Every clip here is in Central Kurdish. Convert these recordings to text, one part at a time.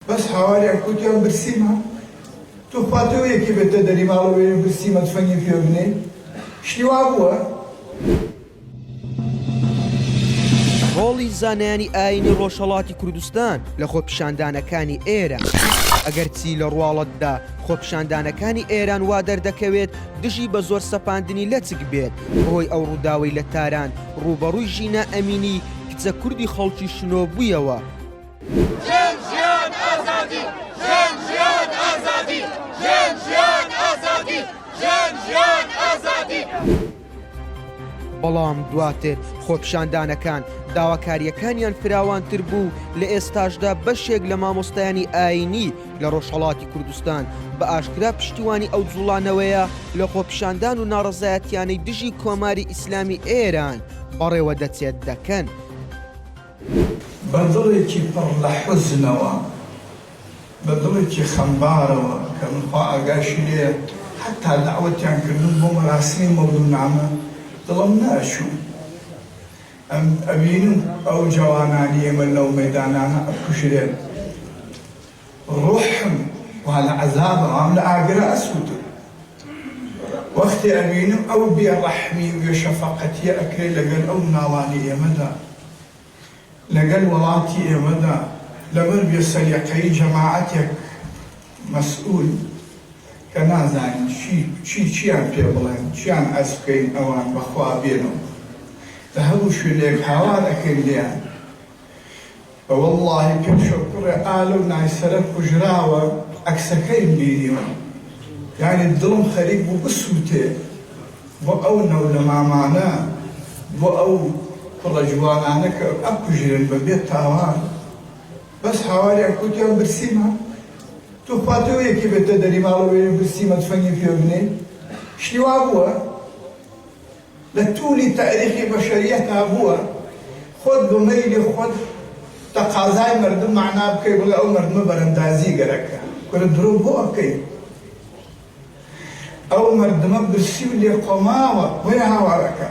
بەس هاوارێک کوتیان برسیمە تۆ خواتەوە یەکی بێتە دەری ماڵەوە برسیمە تفەنگی پێ بنێ شتی وا بووە. ڕۆڵی زانایانی ئاینی ڕۆژهەڵاتی کوردستان لە خۆپیشاندانەکانی ئێران. ئەگەر چی لە ڕواڵەتدا خۆپیشاندانەکانی ئێران وا دەردەکەوێت دژی بە زۆر سەپاندنی لەچک بێت بەهۆی ئەو ڕووداوی لە تاران ڕوبەڕووی ژینە ئەمینی کچە کوردی خەڵکی شنۆ بوویەوە. بەڵام دواتر خۆپیشاندانەکان داواکاریەکانیان فراوانتر بوو لە ئێستاشدا بەشێک لە مامۆستایانی ئاینی لە ڕۆژهەڵاتی کوردستان بە ئاشکرا پشتیوانی ئەو جوڵانەوەیە لە خۆپیشاندان و ناڕەزایەتیانەی دژی کۆماری ئیسلامی ئێران بەڕێوە دەچێت دەکەن. بەدڵێکی پڕ لە حوزنەوە بەدڵێکی خەمبارەوە کە منخوا ئاگاشی لێ حتا داوەتیان کردن بۆ مەراسمی مەولودنامە دڵم ناشوو ئەبینم ئەو جوانانی ئێمە لەو مەیدانانە ئەکوژرێن ڕوحم وا لە عەزابە وام لە ئاگرە ئەسووتم وەختی ئەبینم ئەو بێڕەحمی و بێشەفەقەتیە ئەکرێ لەگەل ئەو ناوانی ئێمەدا لەگەل وڵاتی ئێمەدا لەبەر بێسەلیقەی جەماعەتێک مەسئول کە نازانین چیان پێ بڵێن چیان ئەس بکەین ئەوان بەخوا بێنەوە لە هەموو شوێنێک هاوار ئەکەین لێیان بەوەڵڵاهی پێشۆ کوڕێ ئالە و نایسەرە کوژراوە عەکسەکەی بینیوە یعنی دڵم خەریک بوو بسووتێ بۆ ئەو نەو لە مامانە بۆ ئەو کوڕە جوانانە کە ئەکوژرێن بەبێ تاوان بەس هاوارێک کوتیان برسیمە تۆ خواتەوە یەکی بێتە دەری ماڵەوە برسیمە تفەنگی پێ بنێ شتی وا بووە لە توولی تاریخی بەشەریەتا بووە خۆت بە مەیلی خۆت تەقازای مردم معنا بکەی بڵێ ئەو مردمە بەرەندازی گەرەکە کورە درۆ بۆ ئەکەی ئەو مردمە برسی و لێ قۆماوە بۆیە هاوارەکە.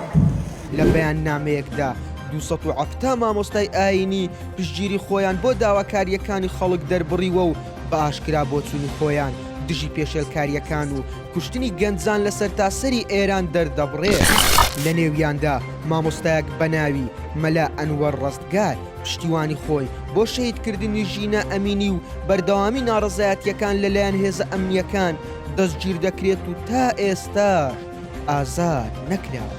لە بەیاننامەیەکدا 270 مامۆستای ئاینی پشتگیری خۆیان بۆ داواکاریەکانی خەڵک دەربڕیوە و بە ئاشکرا بۆ چوونی خۆیان دژی پێشێلکاریەکان و کوشتنی گەنجان لە سەرتاسەری ئێران دەردەبڕێت. لە نێویاندا مامۆستایەک بە ناوی مەلا ئەنوەر ڕەستگار پشتیوانی خۆی بۆ شەهیدکردنی ژینە ئەمینی و بەردەوامی ناڕەزایەتیەکان لەلایەن هێزە ئەمنیەکان دەستگیر دەکرێت و تا ئێستا ئازاد نەکراوە.